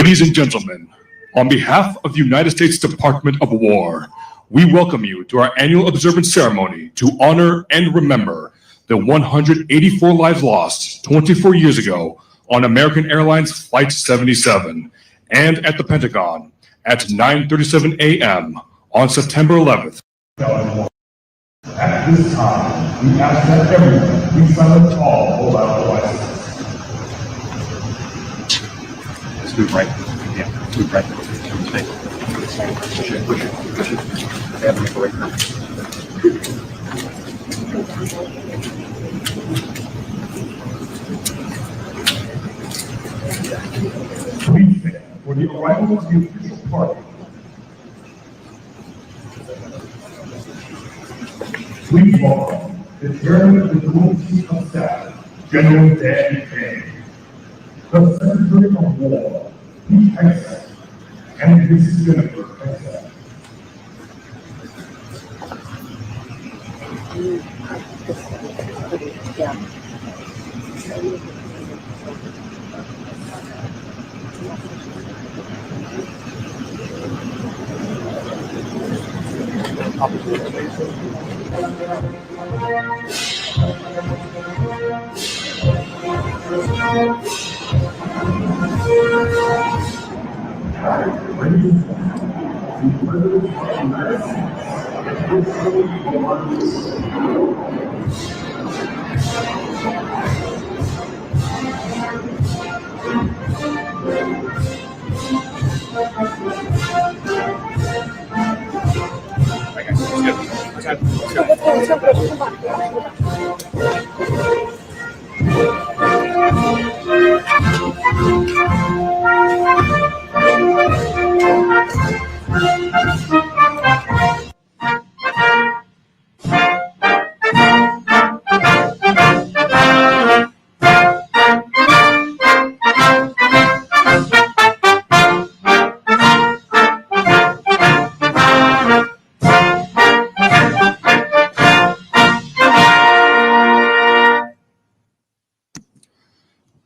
Ladies and gentlemen, on behalf of the United States Department of War, we welcome you to our annual observance ceremony to honor and remember the 184 lives lost 24 years ago on American Airlines Flight 77 and at the Pentagon at 9:37 a.m. on September 11th. At this time, we ask that everyone be silent all hold out devices. Let's move right. Yeah, move right. Push it. They have to make a right turn. Please stand for the arrival of the official party. Please welcome the Chairman of the Joint Chiefs of Staff, General Kaine, the Secretary of War, Hegseth, and Mrs. Jennifer Hegseth.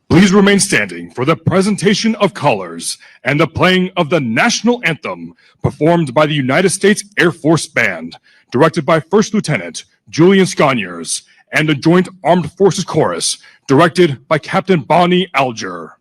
Please remain standing for the presentation of colors and the playing of the national anthem performed by the United States Air Force Band, directed by First Lieutenant Julian Sconiers, and the Joint Armed Forces Chorus, directed by Captain Bonnie Alger.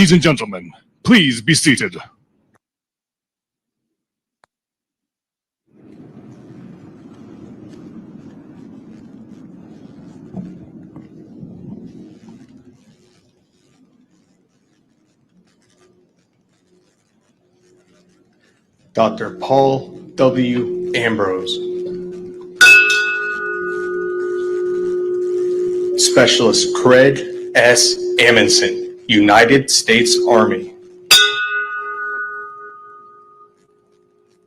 Ladies and gentlemen, please be seated. Dr. Paul W. Ambrose. Specialist Craig S. Amundsen, United States Army.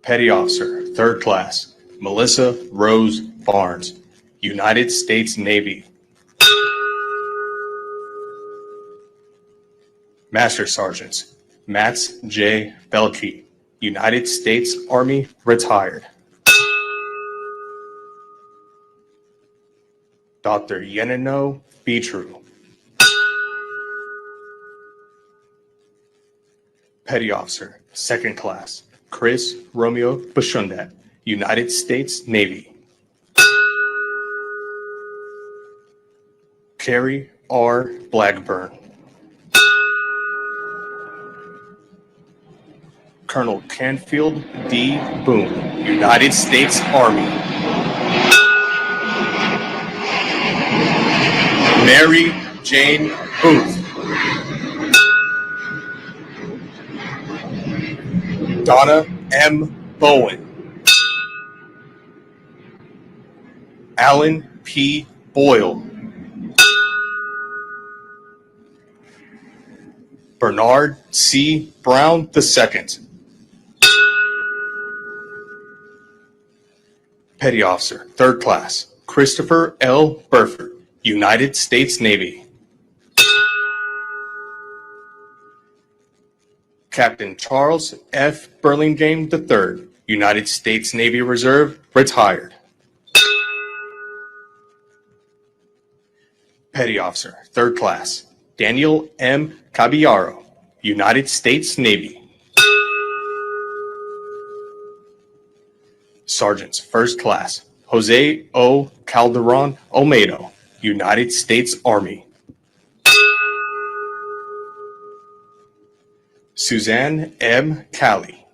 Petty Officer, 3rd Class, Melissa Rose Barnes, United States Navy. Master Sergeants, Max J. Belkey, United States Army, retired. Dr. Yenino Beatru. Petty Officer, 2nd Class, Chris Romeo Bashundat, United States Navy. Carrie R. Blackburn. Colonel Canfield D. Boone, United States Army. Mary Jane Booth. Donna M. Bowen. Alan P. Boyle. Bernard C. Brown II. Petty Officer, 3rd Class, Christopher L. Burford, United States Navy. Captain Charles F. Burlingame III, United States Navy Reserve, retired. Petty Officer, 3rd Class, Daniel M. Caballero, United States Navy. Sergeants, 1st Class, Jose O. Calderon Olmedo, United States Army. Suzanne M. Calley.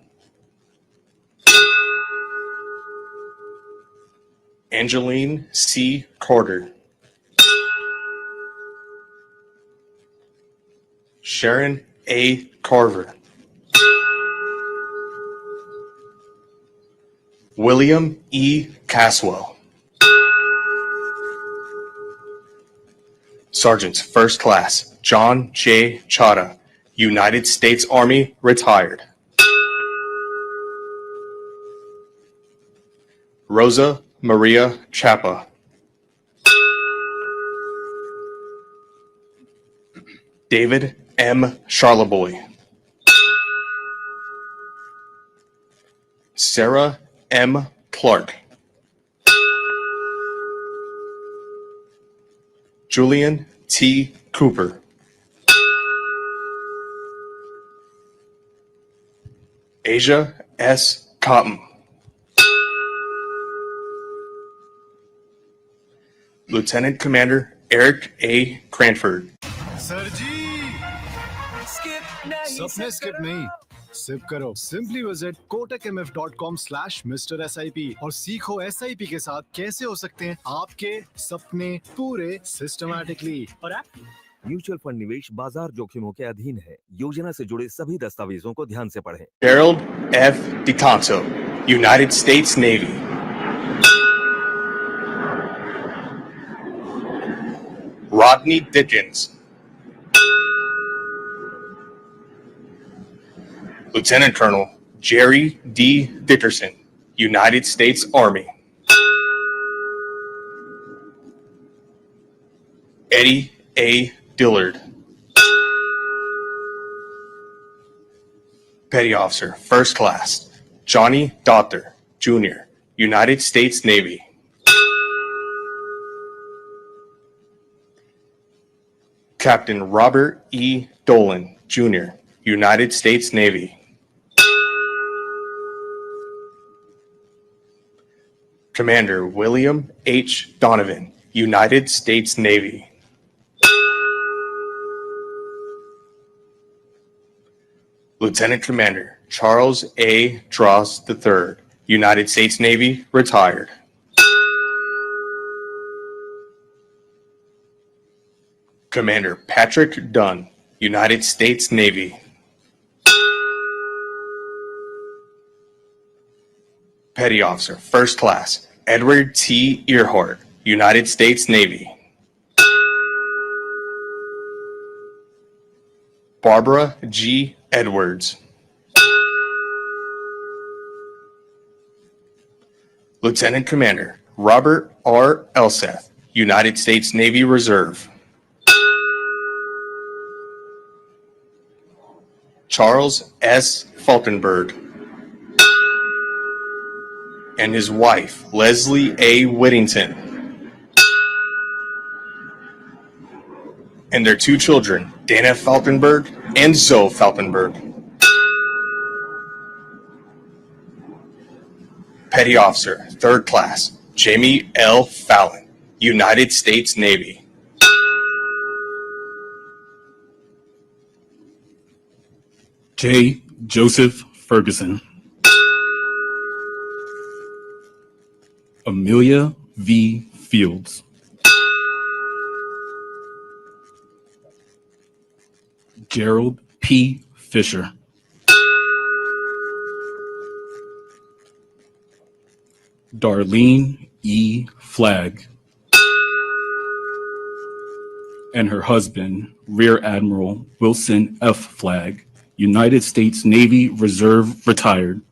Angeline C. Carter. Sharon A. Carver. William E. Caswell. Sergeants, 1st Class, John J. Chada, United States Army, retired. Rosa Maria Chapa. David M. Charleboy. Sarah M. Clark. Julian T. Cooper. Asia S. Cotton. Lieutenant Commander Eric A. Cranford. Sir ji सपने skip नहीं SIP करो simply visit kotakmf.com/MrSIP और सीखो SIP के साथ कैसे हो सकते हैं आपके सपने पूरे सिस्टमैटिकली। और आप म्यूचुअल फंड निवेश बाजार जोखिमों के अधीन है। योजना से जुड़े सभी दस्तावेजों को ध्यान से पढ़ें। Gerald F. DeCanto, United States Navy. Rodney Dickens. Lieutenant Colonel Jerry D. Dickerson, United States Army. Eddie A. Dillard. Petty Officer, 1st Class, Johnny Doctor, Jr., United States Navy. Captain Robert E. Dolan, Jr., United States Navy. Commander William H. Donovan, United States Navy. Lieutenant Commander Charles A. Dross III, United States Navy, retired. Commander Patrick Dunn, United States Navy. Petty Officer, First Class, Edward T. Earhart, United States Navy. Barbara G. Edwards. Lieutenant Commander Robert R. Elseth, United States Navy Reserve. Charles S. Falkenberg and his wife, Leslie A. Whittington, and their two children, Dana Falkenberg and Zoe Falkenberg. Petty Officer, Third Class, Jamie L. Fallon, United States Navy. J. Joseph Ferguson. Amelia V. Fields. Gerald P. Fisher. Darlene E. Flagg. And her husband, Rear Admiral Wilson F. Flagg, United States Navy Reserve, retired.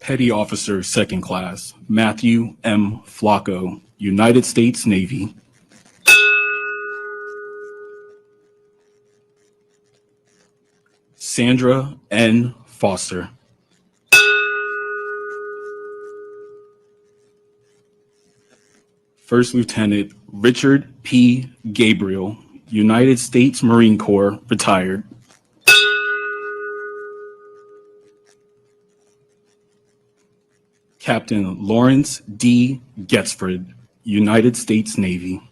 Petty Officer, Second Class, Matthew M. Flacco, United States Navy. Sandra N. Foster. First Lieutenant Richard P. Gabriel, United States Marine Corps, retired. Captain Lawrence D. Getsford, United States Navy.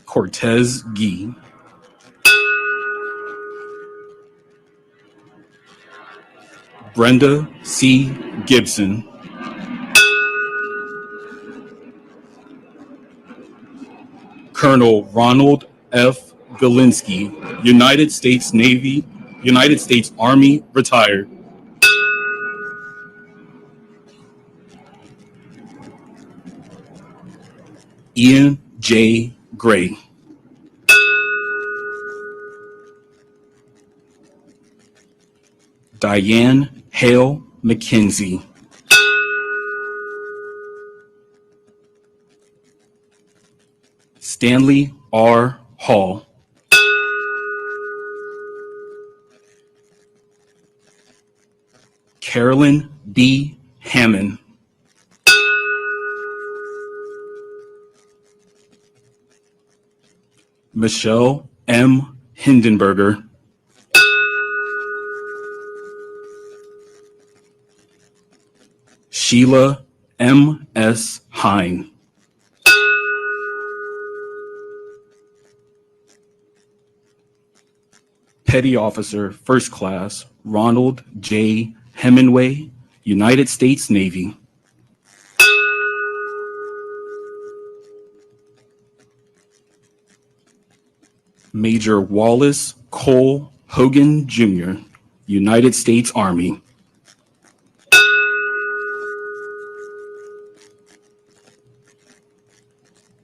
Cortez Gee. Brenda C. Gibson. Colonel Ronald F. Galinsky, United States Navy, United States Army, retired. Ian J. Gray. Diane Hale McKenzie. Stanley R. Hall. Carolyn B. Hammond. Michelle M. Hindenburger. Sheila M. S. Hine. Petty Officer, First Class, Ronald J. Hemingway, United States Navy. Major Wallace Cole Hogan, Jr., United States Army.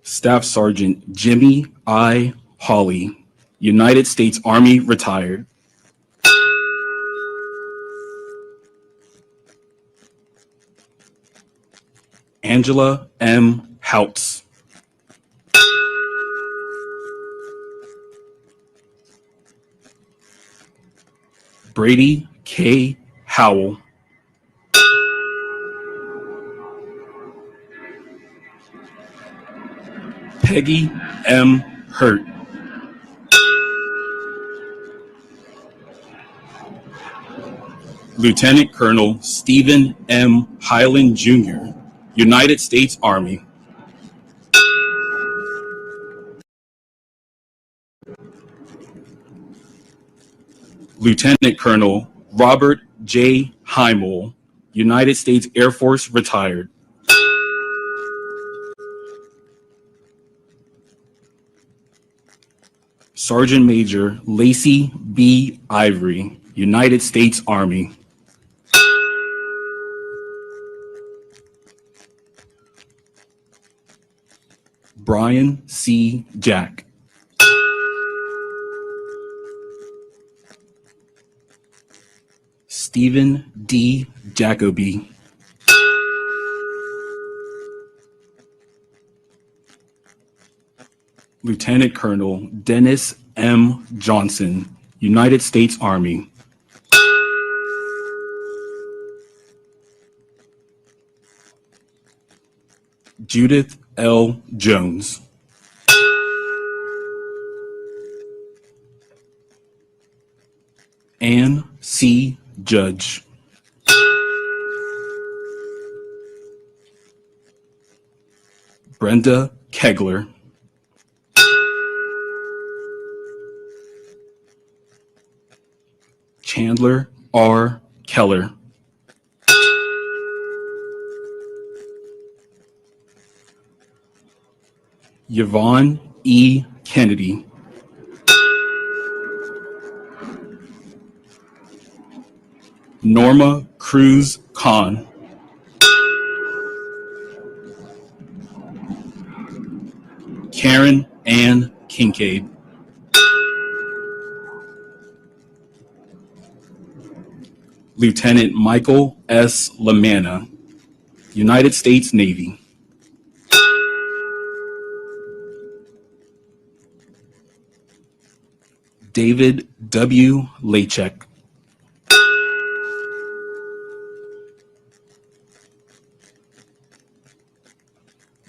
Staff Sergeant Jimmy I. Hawley, United States Army, retired. Angela M. Houts. Brady K. Howell. Peggy M. Hurt. Lieutenant Colonel Stephen M. Highland, Jr., United States Army. Lieutenant Colonel Robert J. Heimel, United States Air Force, retired. Sergeant Major Lacey B. Ivory, United States Army. Brian C. Jack. Stephen D. Jacoby. Lieutenant Colonel Dennis M. Johnson, United States Army. Judith L. Jones. Ann C. Judge. Brenda Kegler. Chandler R. Keller. Yvonne E. Kennedy. Norma Cruz Khan. Karen Ann Kincaid. Lieutenant Michael S. Lamanna, United States Navy. David W. Lachek.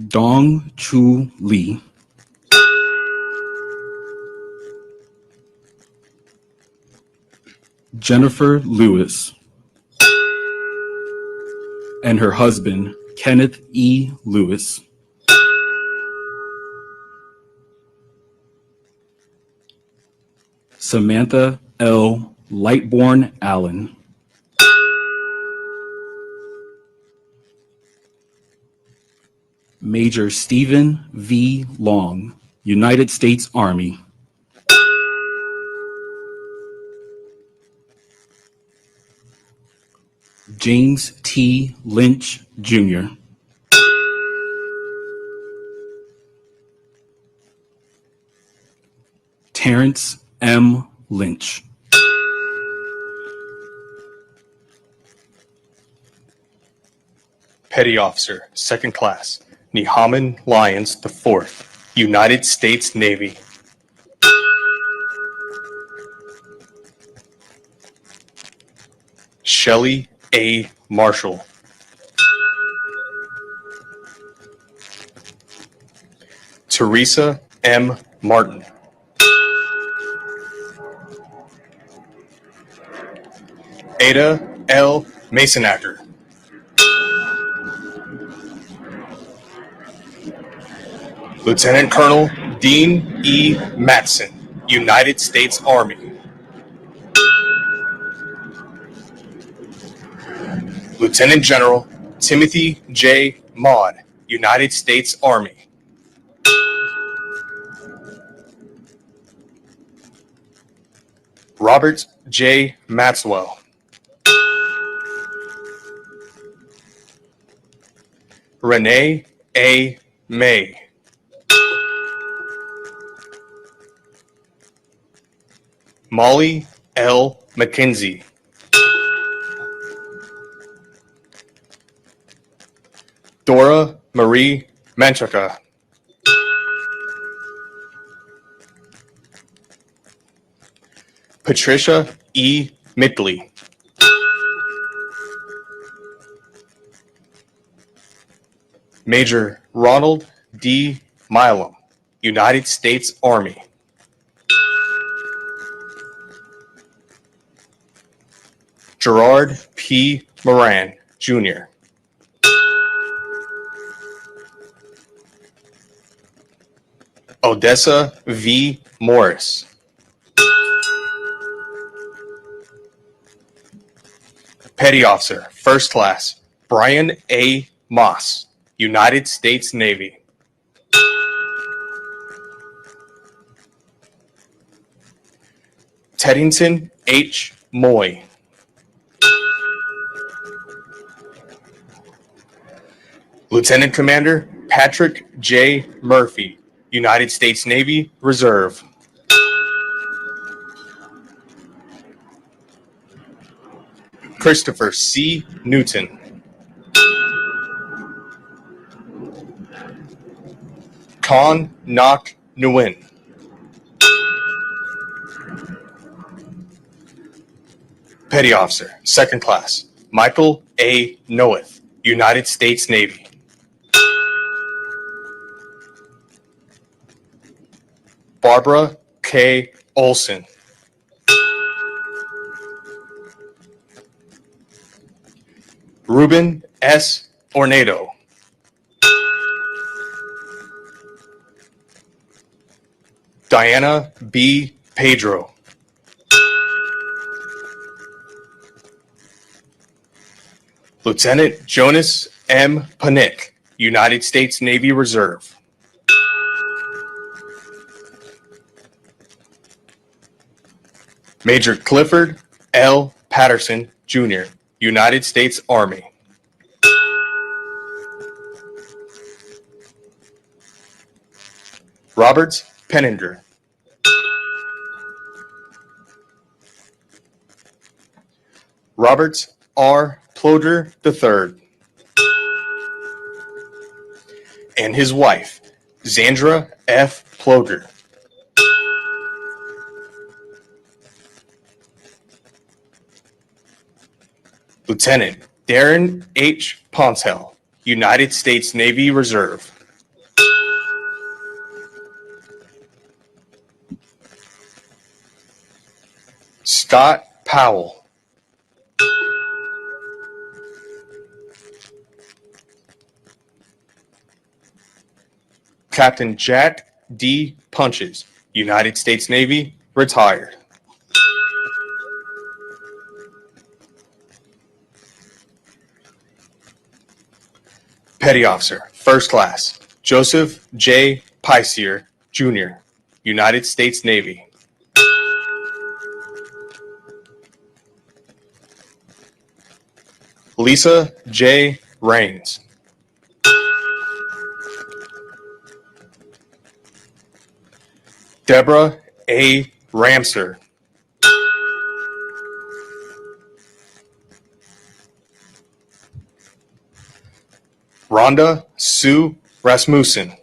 Dong Chu Lee. Jennifer Lewis. And her husband, Kenneth E. Lewis. Samantha L. Lightbourne Allen. Major Stephen V. Long, United States Army. James T. Lynch, Jr. Terrence M. Lynch. Petty Officer, Second Class, Nehaman Lyons IV, United States Navy. Shelley A. Marshall. Teresa M. Martin. Ada L. Masonacker. Lieutenant Colonel Dean E. Matson, United States Army. Lieutenant General Timothy J. Maud, United States Army. Robert J. Maxwell. Renee A. May. Molly L. McKenzie. Dora Marie Manchaka. Patricia E. Midley. Major Ronald D. Milam, United States Army. Gerard P. Moran, Jr. Odessa V. Morris. Petty Officer, First Class, Brian A. Moss, United States Navy. Teddington H. Moy. Lieutenant Commander Patrick J. Murphy, United States Navy Reserve. Christopher C. Newton. Con Nok Nguyen. Petty Officer, Second Class, Michael A. Noeth, United States Navy. Barbara K. Olson. Ruben S. Ornado. Diana B. Pedro. Lieutenant Jonas M. Panick, United States Navy Reserve. Major Clifford L. Patterson, Jr., United States Army. Roberts Penninger. Roberts R. Ploder III. And his wife, Zandra F. Ploder. Lieutenant Darren H. Pontel, United States Navy Reserve. Scott Powell. Captain Jack D. Punches, United States Navy, retired. Petty Officer, First Class, Joseph J. Piesier, Jr., United States Navy. Lisa J. Rains. Deborah A. Ramser. Rhonda Sue Rasmussen.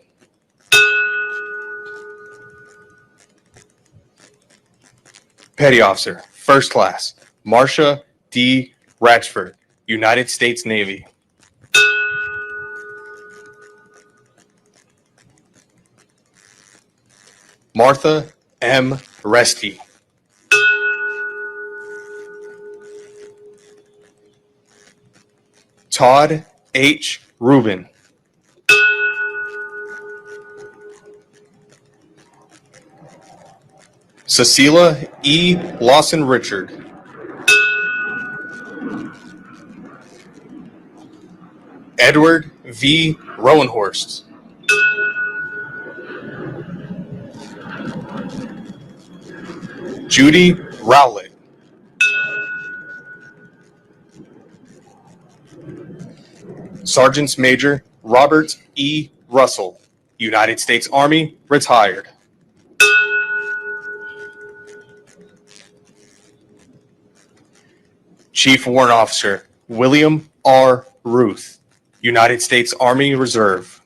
Petty Officer, First Class, Marcia D. Ratchford, United States Navy. Martha M. Resty. Todd H. Rubin. Cecilia E. Lawson Richard. Edward V. Rowenhorst. Judy Rowlett. Sergeants Major Robert E. Russell, United States Army, retired. Chief Warrant Officer William R. Ruth, United States Army Reserve.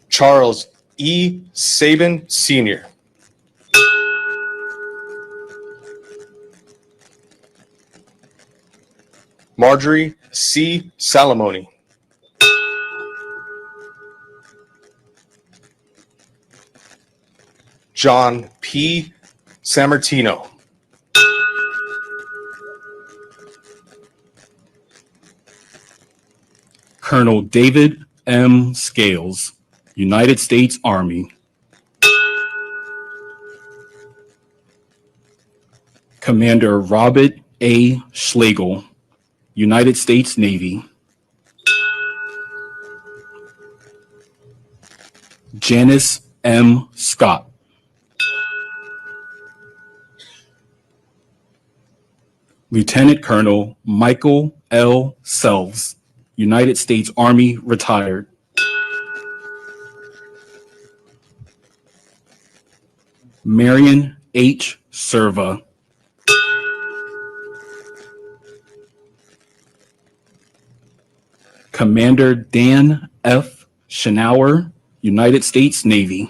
Charles E. Sabin, Sr. Marjorie C. Salamoni. John P. Sammartino. Colonel David M. Scales, United States Army. Commander Robert A. Schlegel, United States Navy. Janice M. Scott. Lieutenant Colonel Michael L. Selves, United States Army, retired. Marion H. Serva. Commander Dan F. Schnauer, United States Navy.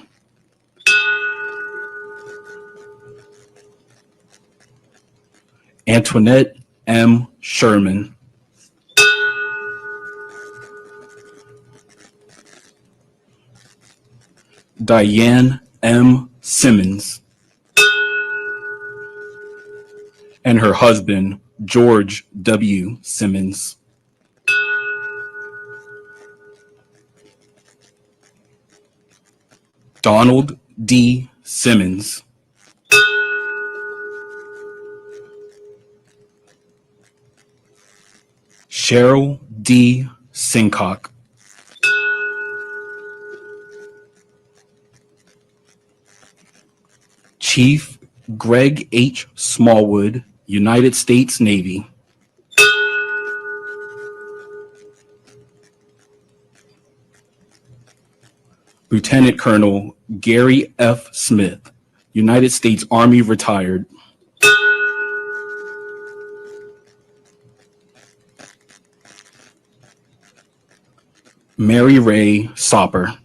Antoinette M. Sherman. Diane M. Simmons. And her husband, George W. Simmons. Donald D. Simmons. Cheryl D. Sincock. Chief Greg H. Smallwood, United States Navy. Lieutenant Colonel Gary F. Smith, United States Army, retired. Mary Ray Soper.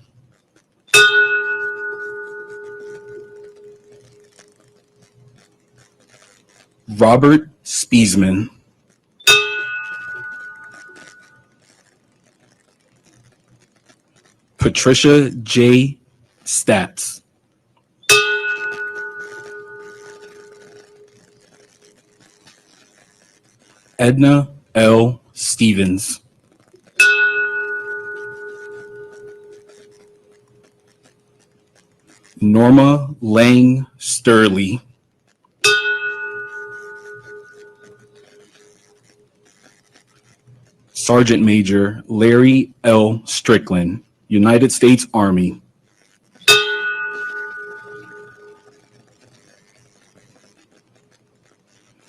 Robert Spiesman. Patricia J. Statz. Edna L. Stevens. Norma Lang Sturley. Sergeant Major Larry L. Strickland, United States Army.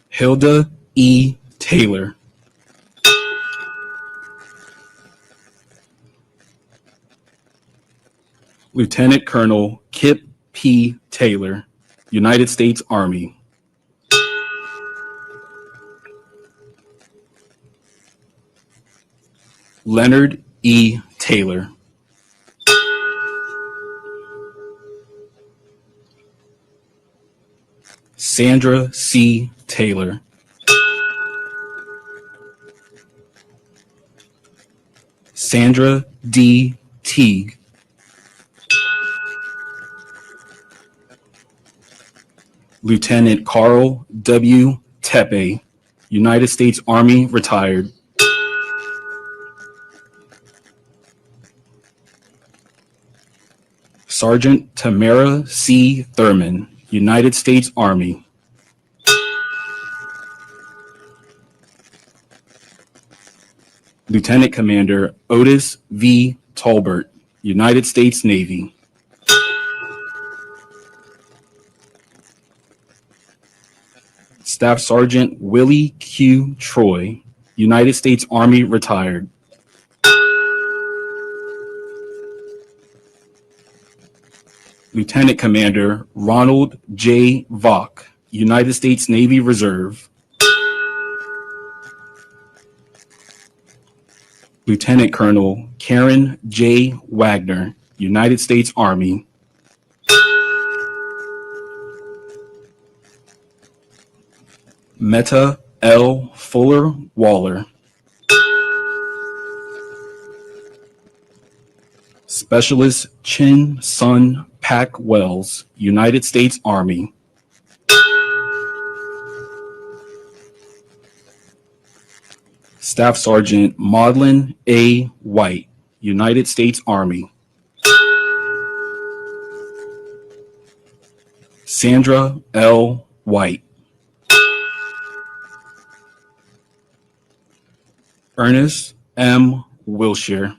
Hilda E. Taylor. Lieutenant Colonel Kip P. Taylor, United States Army. Leonard E. Taylor. Sandra C. Taylor. Sandra D. Teague. Lieutenant Carl W. Tepe, United States Army, retired. Sergeant Tamara C. Thurman, United States Army. Lieutenant Commander Otis V. Tolbert, United States Navy. Staff Sergeant Willie Q. Troy, United States Army, retired. Lieutenant Commander Ronald J. Vaughn, United States Navy Reserve. Lieutenant Colonel Karen J. Wagner, United States Army. Meta L. Fuller Waller. Specialist Chin Sun Pack Wells, United States Army. Staff Sergeant Maudlin A. White, United States Army. Sandra L. White. Ernest M. Wilshire.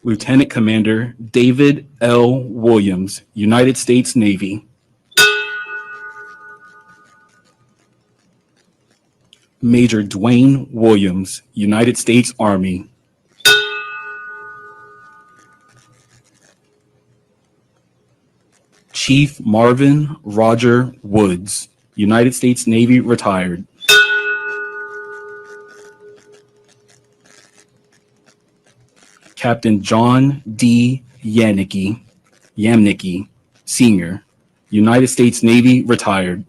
Lieutenant Commander David L. Williams, United States Navy. Major Dwayne Williams, United States Army. Chief Marvin Roger Woods, United States Navy, retired. Captain John D. Yamnicki, Sr., United States Navy, retired.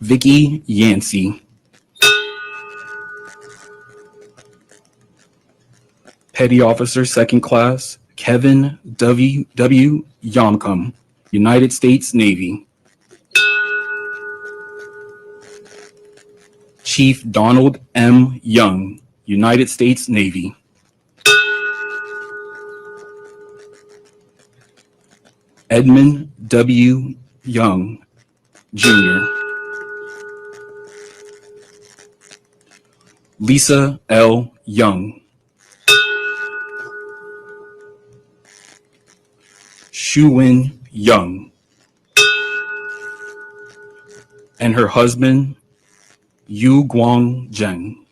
Vicky Yancey. Petty Officer, 2nd Class, Kevin W. Yomcom, United States Navy. Chief Donald M. Young, United States Navy. Edmund W. Young, Jr. Lisa L. Young. Shuwen Young. And her husband, Yu Guang Zheng.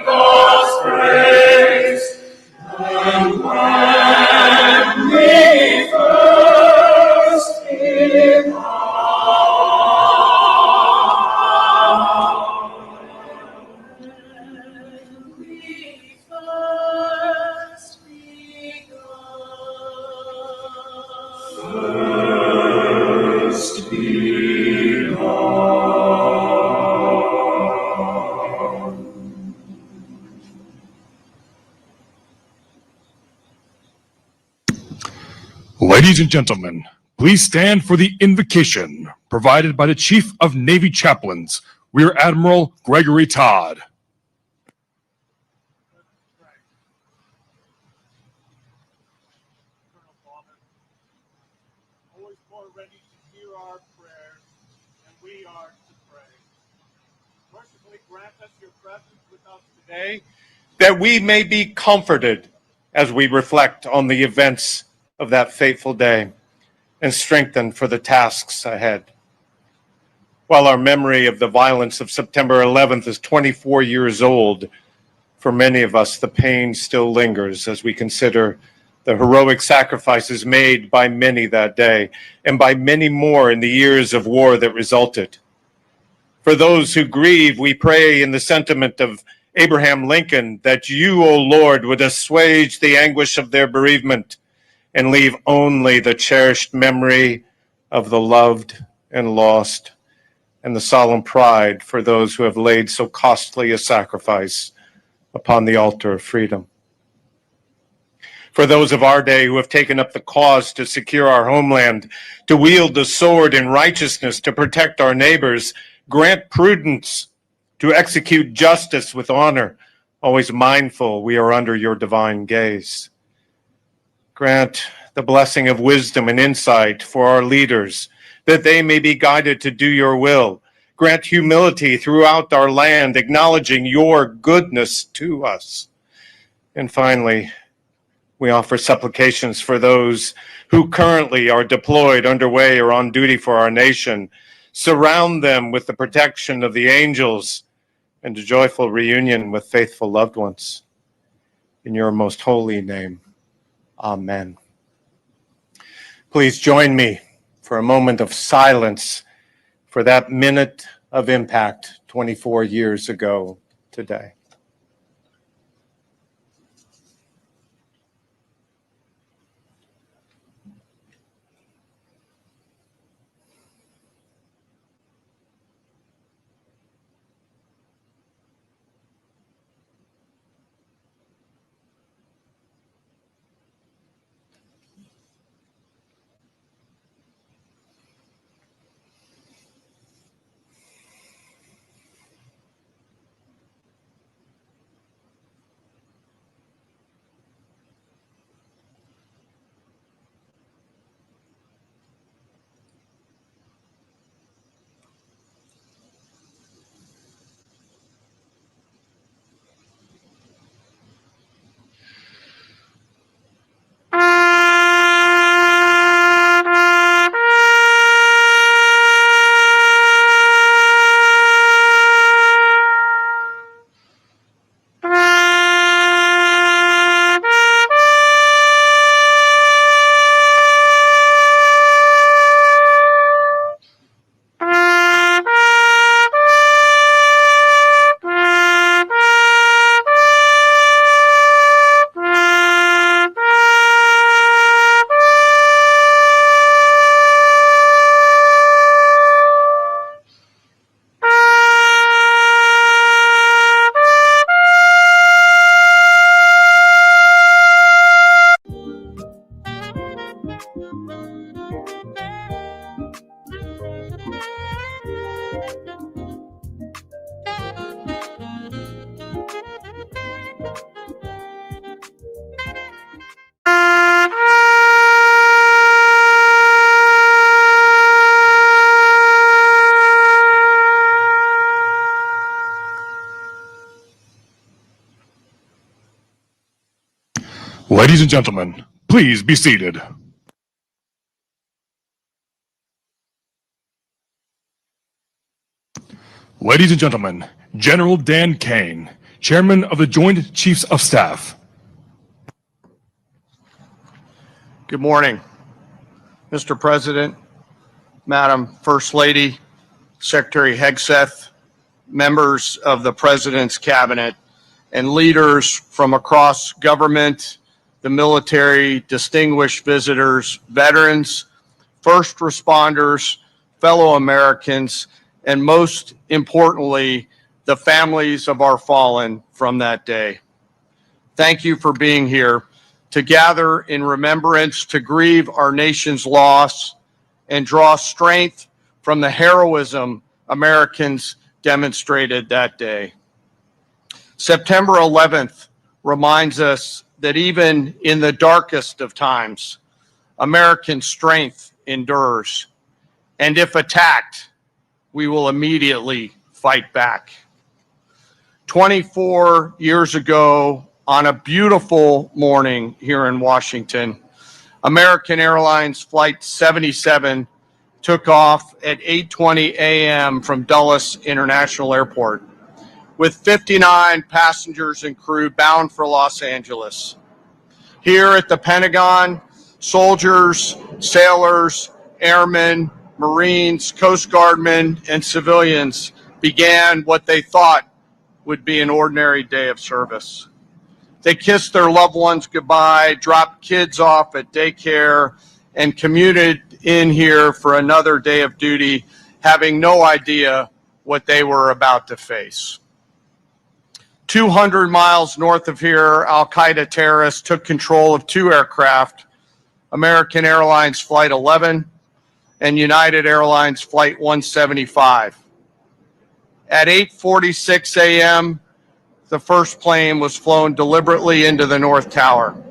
God's praise, the Ladies and gentlemen, please stand for the invocation provided by the Chief of Navy Chaplains, Rear Admiral Gregory Todd. Always more ready to hear our prayers, and we are to pray. Mercifully grant us your presence with us today, that we may be comforted as we reflect on the events of that fateful day and strengthened for the tasks ahead. While our memory of the violence of September 11th is 24 years old, for many of us the pain still lingers as we consider the heroic sacrifices made by many that day and by many more in the years of war that resulted. For those who grieve, we pray in the sentiment of Abraham Lincoln that you, O Lord, would assuage the anguish of their bereavement and leave only the cherished memory of the loved and lost, and the solemn pride for those who have laid so costly a sacrifice upon the altar of freedom. For those of our day who have taken up the cause to secure our homeland, to wield the sword in righteousness to protect our neighbors, grant prudence to execute justice with honor, always mindful we are under your divine gaze. Grant the blessing of wisdom and insight for our leaders, that they may be guided to do your will. Grant humility throughout our land, acknowledging your goodness to us. And finally, we offer supplications for those who currently are deployed, underway, or on duty for our nation. Surround them with the protection of the angels and a joyful reunion with faithful loved ones. In your most holy name, amen. Please join me for a moment of silence for that minute of impact 24 years ago today. Ladies and gentlemen, please be seated. Ladies and gentlemen, General Dan Kaine, Chairman of the Joint Chiefs of Staff. Good morning, Mr. President, Madam First Lady, Secretary Hegseth, members of the President's Cabinet, and leaders from across government, the military, distinguished visitors, veterans, first responders, fellow Americans, and most importantly, the families of our fallen from that day. Thank you for being here to gather in remembrance, to grieve our nation's loss, and draw strength from the heroism Americans demonstrated that day. September 11th reminds us that even in the darkest of times, American strength endures. And if attacked, we will immediately fight back. 24 years ago, on a beautiful morning here in Washington, American Airlines Flight 77 took off at 8:20 a.m. from Dulles International Airport with 59 passengers and crew bound for Los Angeles. Here at the Pentagon, soldiers, sailors, airmen, Marines, Coast Guardmen, and civilians began what they thought would be an ordinary day of service. They kissed their loved ones goodbye, dropped kids off at daycare, and commuted in here for another day of duty, having no idea what they were about to face. 200 miles north of here, Al-Qaeda terrorists took control of two aircraft, American Airlines Flight 11 and United Airlines Flight 175. At 8:46 a.m., the first plane was flown deliberately into the North Tower.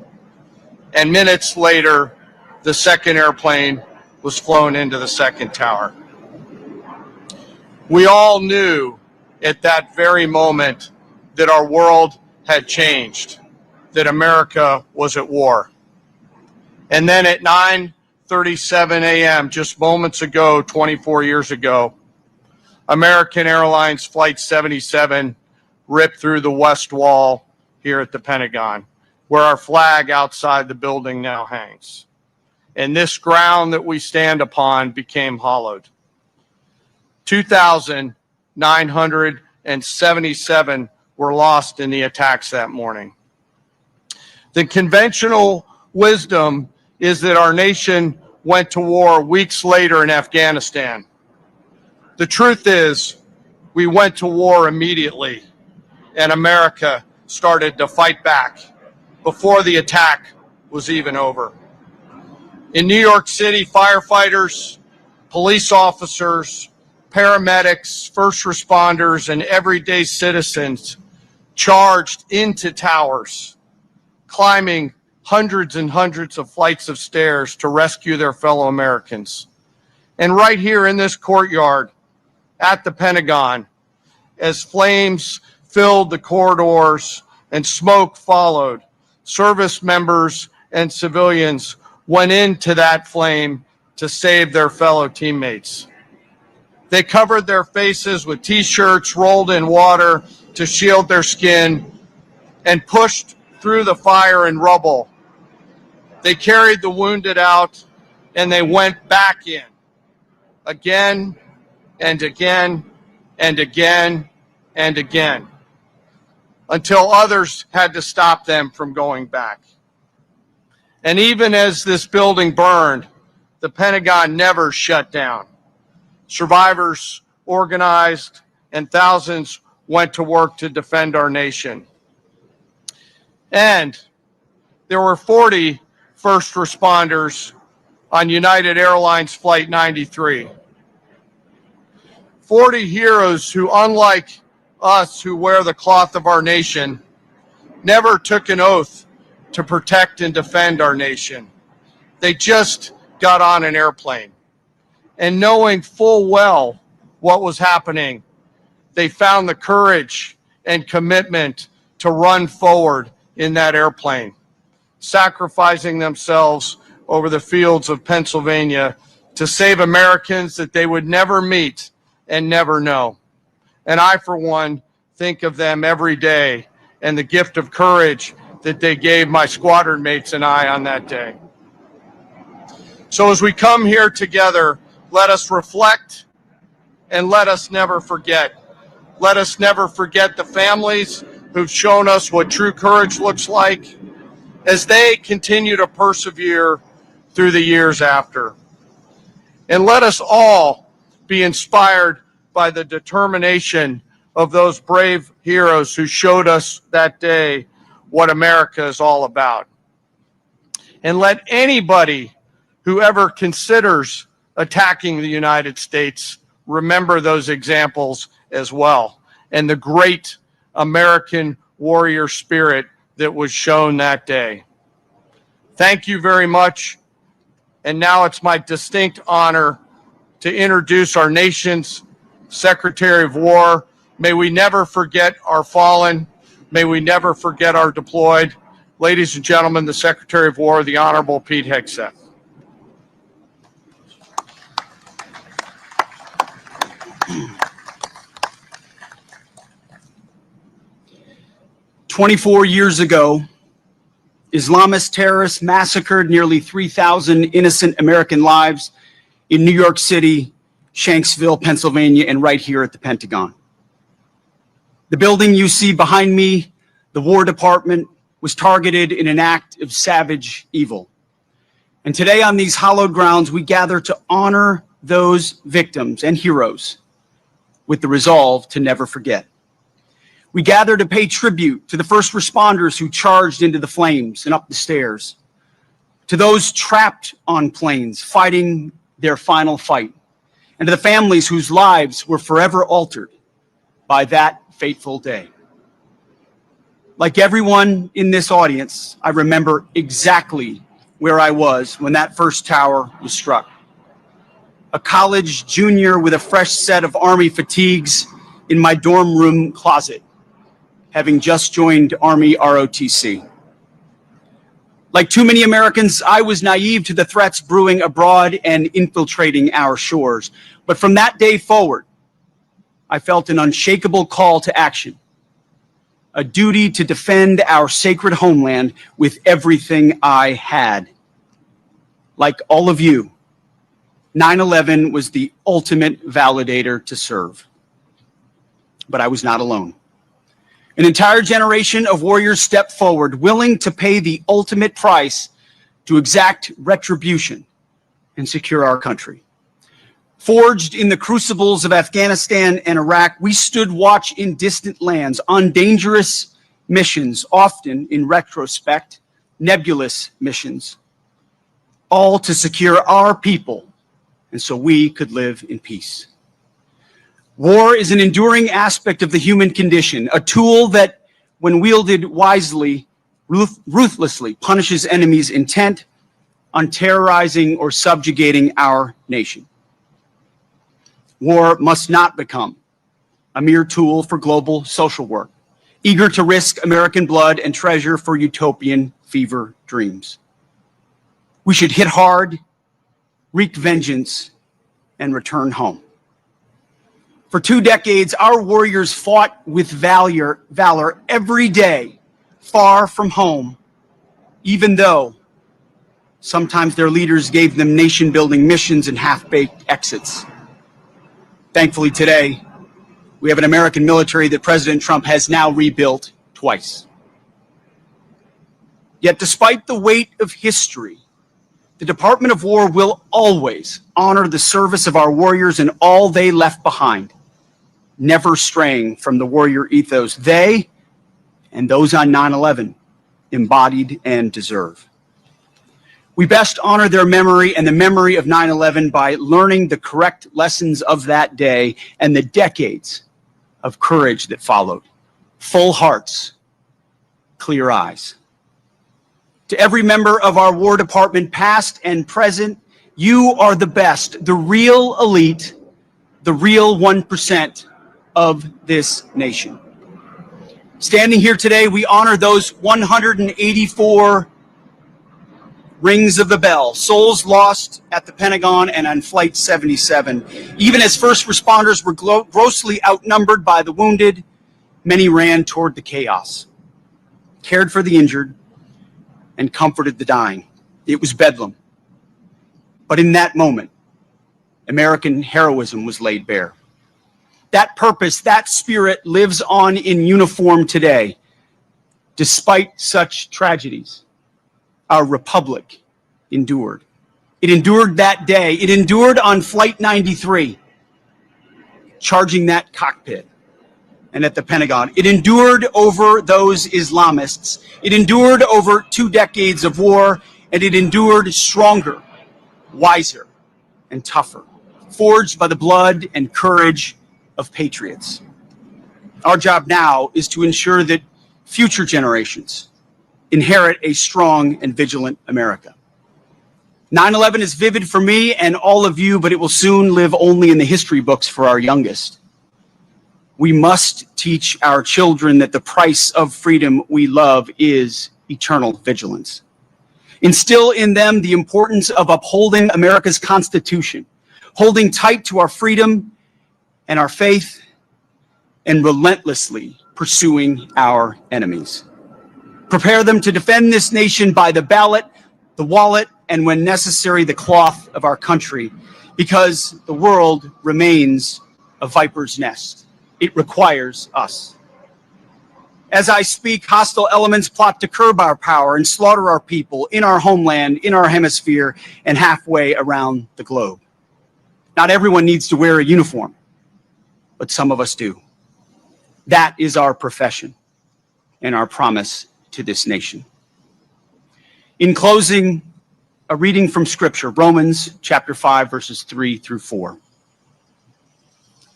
And minutes later, the second airplane was flown into the second tower. We all knew at that very moment that our world had changed, that America was at war. And then at 9:37 a.m., just moments ago, 24 years ago, American Airlines Flight 77 ripped through the west wall here at the Pentagon, where our flag outside the building now hangs. And this ground that we stand upon became hollowed. 2,977 were lost in the attacks that morning. The conventional wisdom is that our nation went to war weeks later in Afghanistan. The truth is, we went to war immediately, and America started to fight back before the attack was even over. In New York City, firefighters, police officers, paramedics, first responders, and everyday citizens charged into towers, climbing hundreds and hundreds of flights of stairs to rescue their fellow Americans. And right here in this courtyard at the Pentagon, as flames filled the corridors and smoke followed, service members and civilians went into that flame to save their fellow teammates. They covered their faces with t-shirts, rolled in water to shield their skin, and pushed through the fire and rubble. They carried the wounded out, and they went back in again and again and again and again until others had to stop them from going back. And even as this building burned, the Pentagon never shut down. Survivors organized, and thousands went to work to defend our nation. And there were 40 first responders on United Airlines Flight 93. 40 heroes who, unlike us who wear the cloth of our nation, never took an oath to protect and defend our nation. They just got on an airplane. And knowing full well what was happening, they found the courage and commitment to run forward in that airplane, sacrificing themselves over the fields of Pennsylvania to save Americans that they would never meet and never know. And I, for one, think of them every day and the gift of courage that they gave my squadron mates and I on that day. So as we come here together, let us reflect and let us never forget. Let us never forget the families who've shown us what true courage looks like as they continue to persevere through the years after. And let us all be inspired by the determination of those brave heroes who showed us that day what America is all about. And let anybody who ever considers attacking the United States remember those examples as well, and the great American warrior spirit that was shown that day. Thank you very much. And now it's my distinct honor to introduce our nation's Secretary of War. May we never forget our fallen. May we never forget our deployed. Ladies and gentlemen, the Secretary of War, the Honorable Pete Hegseth. 24 years ago, Islamist terrorists massacred nearly 3,000 innocent American lives in New York City, Shanksville, Pennsylvania, and right here at the Pentagon. The building you see behind me, the War Department, was targeted in an act of savage evil. And today on these hallowed grounds, we gather to honor those victims and heroes with the resolve to never forget. We gather to pay tribute to the first responders who charged into the flames and up the stairs, to those trapped on planes fighting their final fight, and to the families whose lives were forever altered by that fateful day. Like everyone in this audience, I remember exactly where I was when that first tower was struck. A college junior with a fresh set of Army fatigues in my dorm room closet, having just joined Army ROTC. Like too many Americans, I was naive to the threats brewing abroad and infiltrating our shores. But from that day forward, I felt an unshakable call to action, a duty to defend our sacred homeland with everything I had. Like all of you, 9/11 was the ultimate validator to serve. But I was not alone. An entire generation of warriors stepped forward, willing to pay the ultimate price to exact retribution and secure our country. Forged in the crucibles of Afghanistan and Iraq, we stood watch in distant lands on dangerous missions, often, in retrospect, nebulous missions, all to secure our people and so we could live in peace. War is an enduring aspect of the human condition, a tool that, when wielded wisely, ruthlessly punishes enemies intent on terrorizing or subjugating our nation. War must not become a mere tool for global social work, eager to risk American blood and treasure for utopian fever dreams. We should hit hard, wreak vengeance, and return home. For 2 decades, our warriors fought with valor every day, far from home, even though sometimes their leaders gave them nation-building missions and half-baked exits. Thankfully, today, we have an American military that President Trump has now rebuilt twice. Yet, despite the weight of history, the Department of War will always honor the service of our warriors and all they left behind, never straying from the warrior ethos they and those on 9/11 embodied and deserve. We best honor their memory and the memory of 9/11 by learning the correct lessons of that day and the decades of courage that followed. Full hearts, clear eyes. To every member of our War Department, past and present, you are the best, the real elite, the real 1% of this nation. Standing here today, we honor those 184 rings of the bell, souls lost at the Pentagon and on Flight 77. Even as first responders were grossly outnumbered by the wounded, many ran toward the chaos, cared for the injured, and comforted the dying. It was bedlam. But in that moment, American heroism was laid bare. That purpose, that spirit lives on in uniform today. Despite such tragedies, our republic endured. It endured that day. It endured on Flight 93, charging that cockpit, and at the Pentagon. It endured over those Islamists. It endured over 2 decades of war, and it endured stronger, wiser, and tougher, forged by the blood and courage of patriots. Our job now is to ensure that future generations inherit a strong and vigilant America. 9/11 is vivid for me and all of you, but it will soon live only in the history books for our youngest. We must teach our children that the price of freedom we love is eternal vigilance. Instill in them the importance of upholding America's Constitution, holding tight to our freedom and our faith, and relentlessly pursuing our enemies. Prepare them to defend this nation by the ballot, the wallet, and when necessary, the cloth of our country, because the world remains a viper's nest. It requires us. As I speak, hostile elements plot to curb our power and slaughter our people in our homeland, in our hemisphere, and halfway around the globe. Not everyone needs to wear a uniform, but some of us do. That is our profession and our promise to this nation. In closing, a reading from Scripture, Romans chapter 5, verses 3 through 4.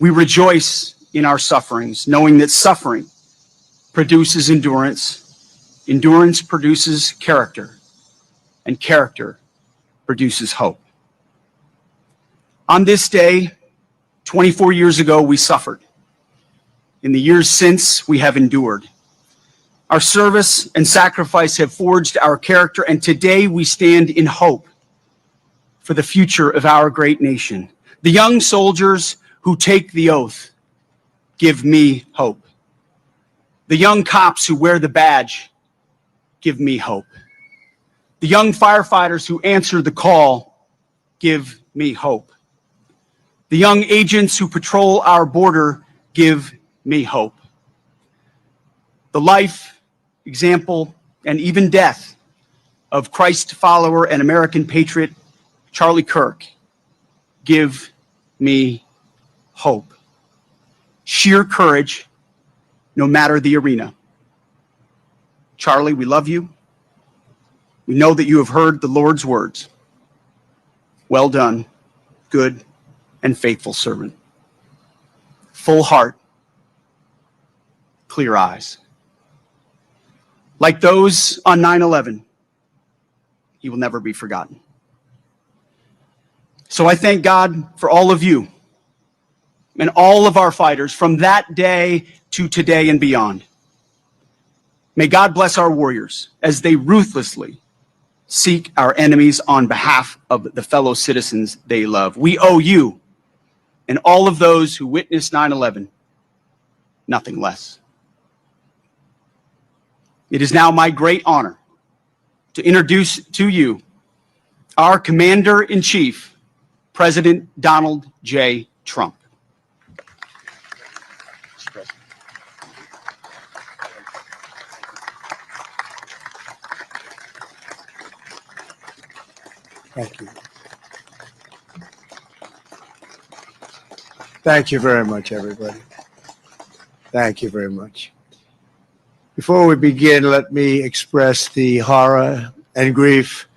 We rejoice in our sufferings, knowing that suffering produces endurance, endurance produces character, and character produces hope. On this day, 24 years ago, we suffered. In the years since, we have endured. Our service and sacrifice have forged our character, and today we stand in hope for the future of our great nation. The young soldiers who take the oath give me hope. The young cops who wear the badge give me hope. The young firefighters who answer the call give me hope. The young agents who patrol our border give me hope. The life, example, and even death of Christ follower and American patriot Charlie Kirk give me hope. Sheer courage, no matter the arena. Charlie, we love you. We know that you have heard the Lord's words. Well done, good and faithful servant. Full heart, clear eyes. Like those on 9/11, he will never be forgotten. So I thank God for all of you and all of our fighters from that day to today and beyond. May God bless our warriors as they ruthlessly seek our enemies on behalf of the fellow citizens they love. We owe you and all of those who witnessed 9/11 nothing less. It is now my great honor to introduce to you our Commander-in-Chief, President Donald J. Trump. Thank you. Thank you very much, everybody. Thank you very much. Before we begin, let me express the horror and grief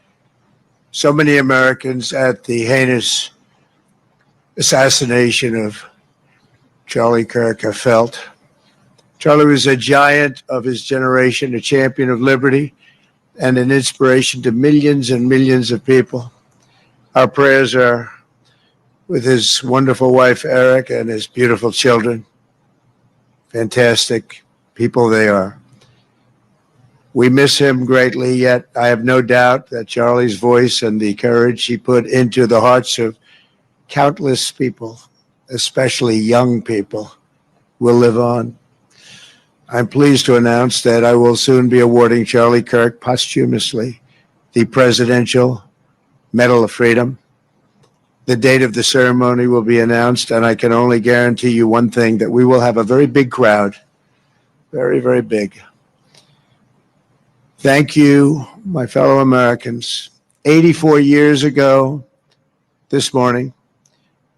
so many Americans at the heinous assassination of Charlie Kirk have felt. Charlie was a giant of his generation, a champion of liberty, and an inspiration to millions and millions of people. Our prayers are with his wonderful wife, Eric, and his beautiful children. Fantastic people they are. We miss him greatly, yet I have no doubt that Charlie's voice and the courage he put into the hearts of countless people, especially young people, will live on. I'm pleased to announce that I will soon be awarding Charlie Kirk posthumously the Presidential Medal of Freedom. The date of the ceremony will be announced, and I can only guarantee you one thing, that we will have a very big crowd, very, very big. Thank you, my fellow Americans. 84 years ago this morning,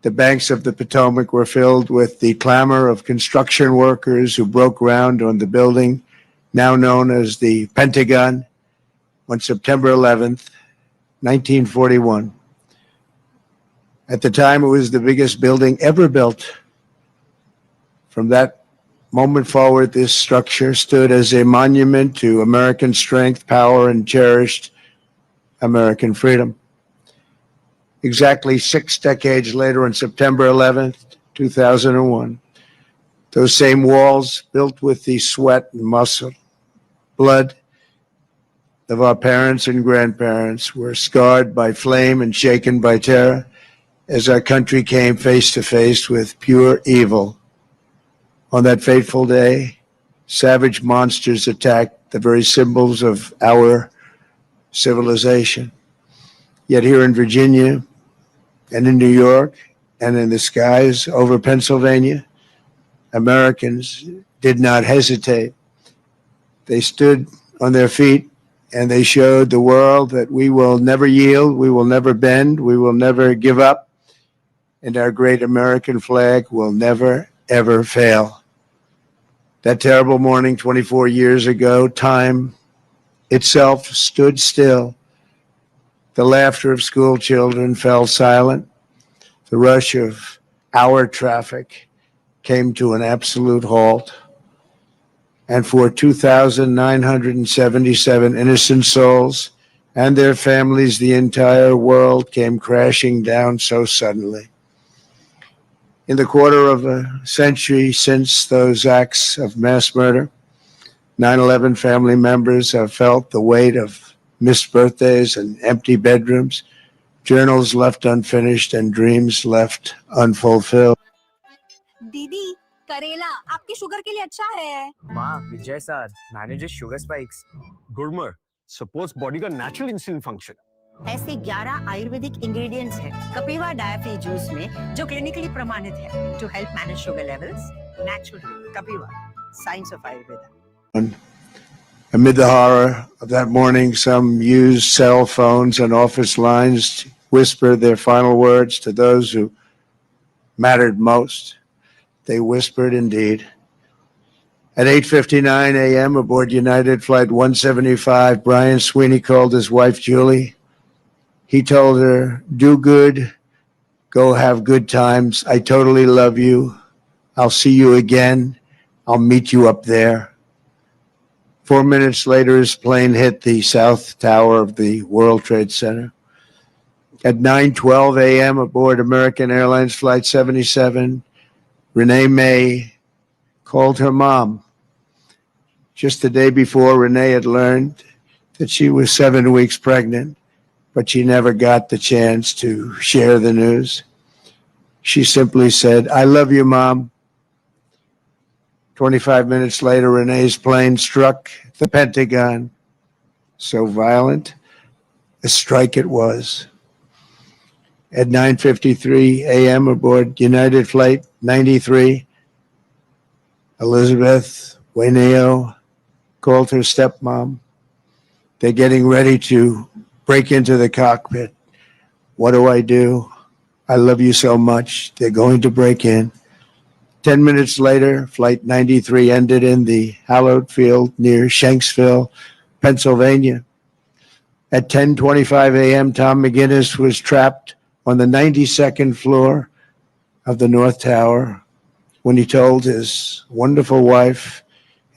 the banks of the Potomac were filled with the clamor of construction workers who broke ground on the building now known as the Pentagon on September 11th, 1941. At the time, it was the biggest building ever built. From that moment forward, this structure stood as a monument to American strength, power, and cherished American freedom. Exactly 6 decades later, on September 11th, 2001, those same walls, built with the sweat and muscle, blood of our parents and grandparents, were scarred by flame and shaken by terror as our country came face to face with pure evil. On that fateful day, savage monsters attacked the very symbols of our civilization. Yet here in Virginia and in New York and in the skies over Pennsylvania, Americans did not hesitate. They stood on their feet and they showed the world that we will never yield, we will never bend, we will never give up, and our great American flag will never, ever fail. That terrible morning 24 years ago, time itself stood still. The laughter of school children fell silent. The rush of our traffic came to an absolute halt. And for 2,977 innocent souls and their families, the entire world came crashing down so suddenly. In the quarter of a century since those acts of mass murder, 9/11 family members have felt the weight of missed birthdays and empty bedrooms, journals left unfinished, and dreams left unfulfilled. दीदी करेला आपकी sugar के लिए अच्छा है। माँ Vijaysar manages sugar spikes. Gurmar supports body का natural insulin function. ऐसे 11 आयुर्वेदिक इंग्रेडिएंट्स हैं कपिवा डायफी जूस में जो क्लिनिकली प्रमाणित है to help manage sugar levels naturally. Kapiva science of Ayurveda. Amid the horror of that morning, some used cell phones and office lines to whisper their final words to those who mattered most. They whispered indeed. At 8:59 a.m. aboard United Flight 175, Brian Sweeney called his wife, Julie. He told her, "Do good, go have good times. I totally love you. I'll see you again. I'll meet you up there." 4 minutes later, his plane hit the south tower of the World Trade Center. At 9:12 a.m. aboard American Airlines Flight 77, Renee May called her mom. Just the day before, Renee had learned that she was 7 weeks pregnant, but she never got the chance to share the news. She simply said, "I love you, Mom." 25 minutes later, Renee's plane struck the Pentagon. So violent, a strike it was. At 9:53 a.m. aboard United Flight 93, Elizabeth Waineo called her stepmom. They're getting ready to break into the cockpit. What do I do? I love you so much. They're going to break in. 10 minutes later, Flight 93 ended in the hallowed field near Shanksville, Pennsylvania. At 10:25 a.m., Tom McGinnis was trapped on the 92nd floor of the North Tower when he told his wonderful wife,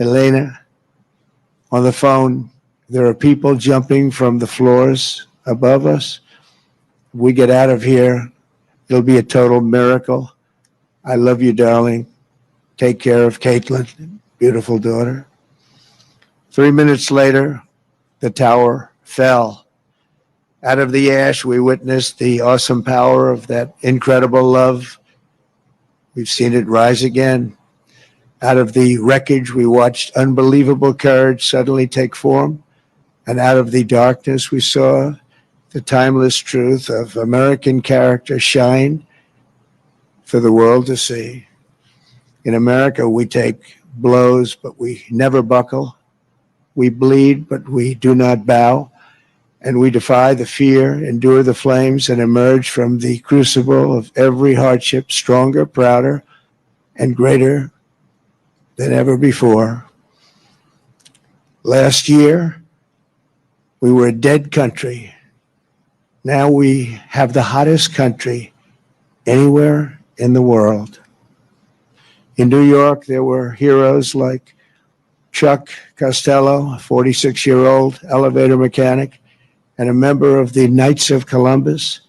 Elena, on the phone, "There are people jumping from the floors above us. If we get out of here, it'll be a total miracle. I love you, darling. Take care of Caitlin, beautiful daughter." 3 minutes later, the tower fell. Out of the ash, we witnessed the awesome power of that incredible love. We've seen it rise again. Out of the wreckage, we watched unbelievable courage suddenly take form. And out of the darkness, we saw the timeless truth of American character shine for the world to see. In America, we take blows, but we never buckle. We bleed, but we do not bow. And we defy the fear, endure the flames, and emerge from the crucible of every hardship stronger, prouder, and greater than ever before. Last year, we were a dead country. Now we have the hottest country anywhere in the world. In New York, there were heroes like Chuck Costello, a 46-year-old elevator mechanic and a member of the Knights of Columbus.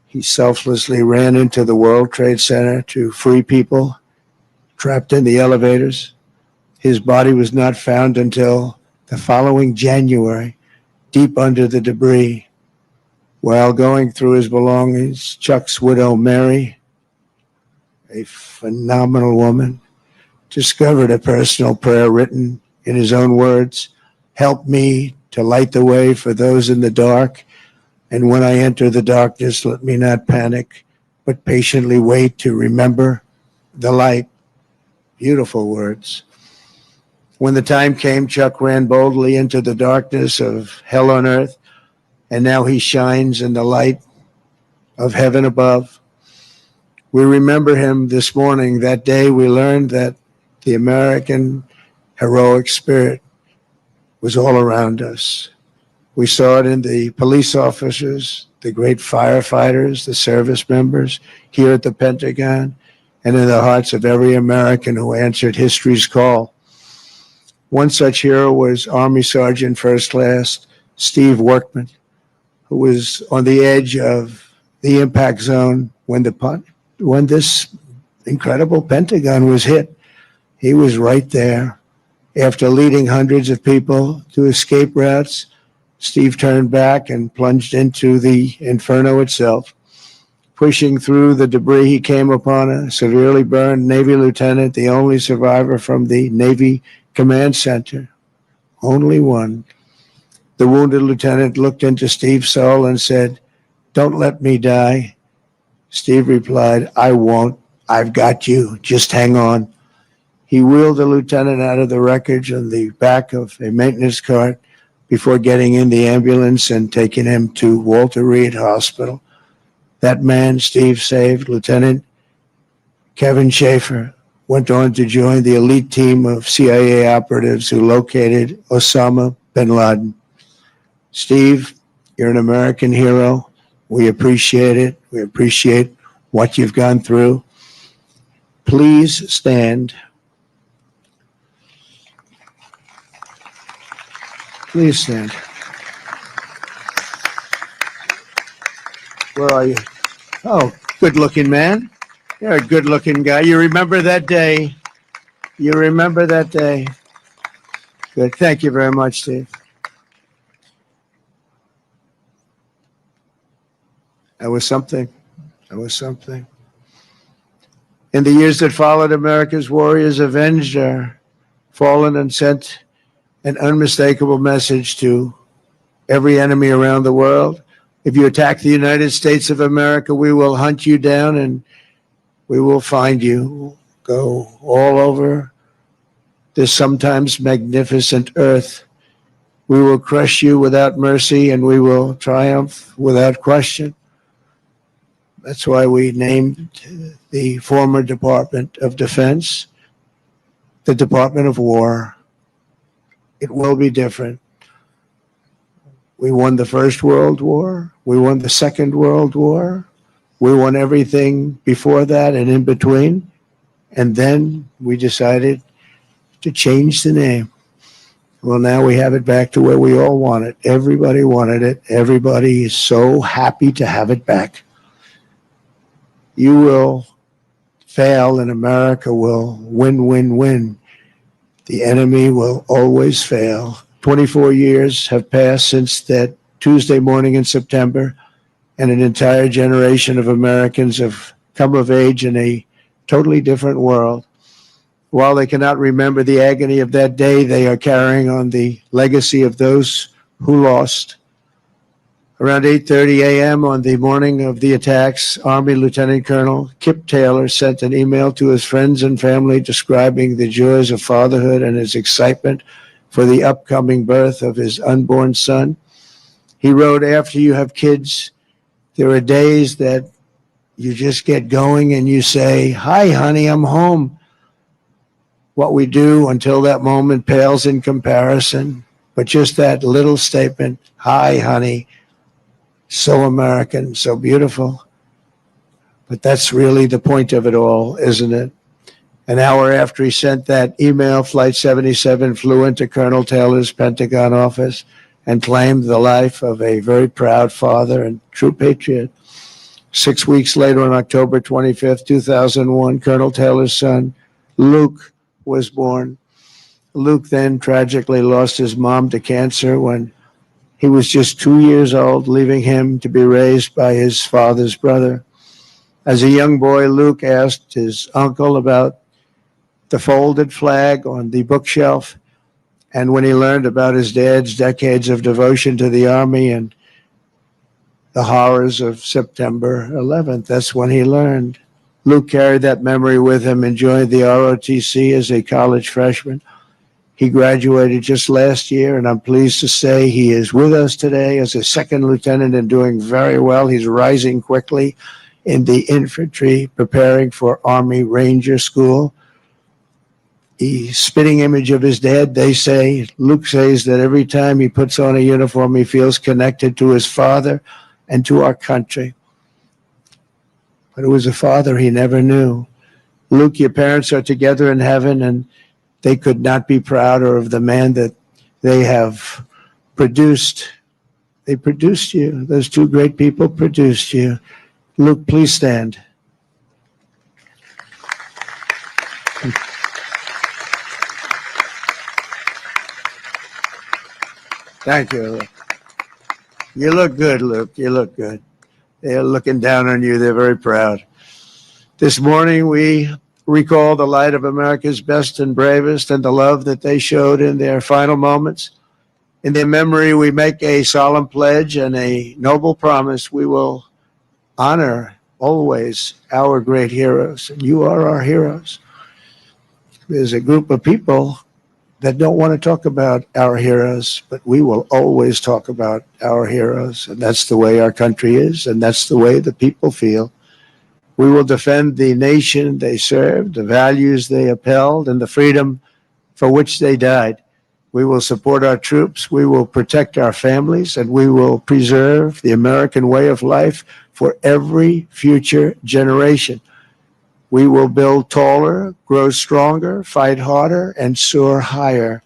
He selflessly ran into the World Trade Center to free people trapped in the elevators. His body was not found until the following January, deep under the debris. While going through his belongings, Chuck's widow, Mary, a phenomenal woman, discovered a personal prayer written in his own words, "Help me to light the way for those in the dark. And when I enter the darkness, let me not panic, but patiently wait to remember the light." Beautiful words. When the time came, Chuck ran boldly into the darkness of hell on earth, and now he shines in the light of heaven above. We remember him this morning. That day we learned that the American heroic spirit was all around us. We saw it in the police officers, the great firefighters, the service members here at the Pentagon, and in the hearts of every American who answered history's call. One such hero was Army Sergeant First Class Steve Workman, who was on the edge of the impact zone when this incredible Pentagon was hit. He was right there. After leading hundreds of people to escape routes, Steve turned back and plunged into the inferno itself. Pushing through the debris, he came upon a severely burned Navy lieutenant, the only survivor from the Navy Command Center. Only one. The wounded lieutenant looked into Steve's soul and said, "Don't let me die." Steve replied, "I won't. I've got you. Just hang on." He wheeled the lieutenant out of the wreckage on the back of a maintenance cart before getting in the ambulance and taking him to Walter Reed Hospital. That man Steve saved, Lieutenant Kevin Schaefer, went on to join the elite team of CIA operatives who located Osama bin Laden. Steve, you're an American hero. We appreciate it. We appreciate what you've gone through. Please stand. Please stand. Where are you? Oh, good-looking man. You're a good-looking guy. You remember that day. You remember that day. Good. Thank you very much, Steve. That was something. That was something. In the years that followed, America's warriors avenged our fallen and sent an unmistakable message to every enemy around the world. If you attack the United States of America, we will hunt you down and we will find you. Go all over this sometimes magnificent earth. We will crush you without mercy and we will triumph without question. That's why we named the former Department of Defense the Department of War. It will be different. We won the First World War. We won the Second World War. We won everything before that and in between. And then we decided to change the name. Well, now we have it back to where we all want it. Everybody wanted it. Everybody is so happy to have it back. You will fail and America will win, win, win. The enemy will always fail. 24 years have passed since that Tuesday morning in September, and an entire generation of Americans have come of age in a totally different world. While they cannot remember the agony of that day, they are carrying on the legacy of those who lost. Around 8:30 a.m. on the morning of the attacks, Army Lieutenant Colonel Kip Taylor sent an email to his friends and family describing the joys of fatherhood and his excitement for the upcoming birth of his unborn son. He wrote, "After you have kids, there are days that you just get going and you say, 'Hi, honey, I'm home.' What we do until that moment pales in comparison, but just that little statement, 'Hi, honey,' So American, so beautiful. But that's really the point of it all, isn't it? An hour after he sent that email, Flight 77 flew into Colonel Taylor's Pentagon office and claimed the life of a very proud father and true patriot. 6 weeks later, on October 25th, 2001, Colonel Taylor's son, Luke, was born. Luke then tragically lost his mom to cancer when he was just 2 years old, leaving him to be raised by his father's brother. As a young boy, Luke asked his uncle about the folded flag on the bookshelf. And when he learned about his dad's decades of devotion to the Army and the horrors of September 11th, that's when he learned. Luke carried that memory with him and joined the ROTC as a college freshman. He graduated just last year, and I'm pleased to say he is with us today as a second lieutenant and doing very well. He's rising quickly in the infantry, preparing for Army Ranger School. The spitting image of his dad, they say, Luke says that every time he puts on a uniform, he feels connected to his father and to our country. But it was a father he never knew. Luke, your parents are together in heaven, and they could not be prouder of the man that they have produced. They produced you. Those two great people produced you. Luke, please stand. Thank you. You look good, Luke. You look good. They're looking down on you. They're very proud. This morning, we recall the light of America's best and bravest and the love that they showed in their final moments. In their memory, we make a solemn pledge and a noble promise. We will honor always our great heroes, and you are our heroes. There's a group of people that don't want to talk about our heroes, but we will always talk about our heroes, and that's the way our country is, and that's the way the people feel. We will defend the nation they served, the values they upheld, and the freedom for which they died. We will support our troops, we will protect our families, and we will preserve the American way of life for every future generation. We will build taller, grow stronger, fight harder, and soar higher.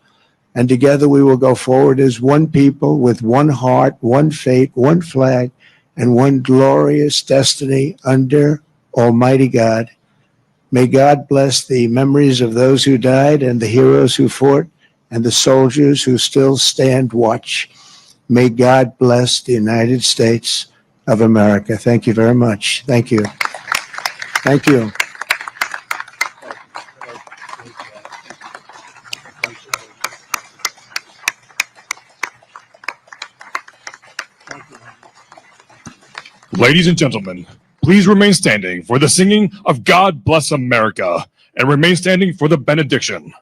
And together we will go forward as one people with one heart, one fate, one flag, and one glorious destiny under Almighty God. May God bless the memories of those who died and the heroes who fought and the soldiers who still stand watch. May God bless the United States of America. Thank you very much. Thank you. Thank you. Ladies and gentlemen, please remain standing for the singing of God Bless America and remain standing for the benediction.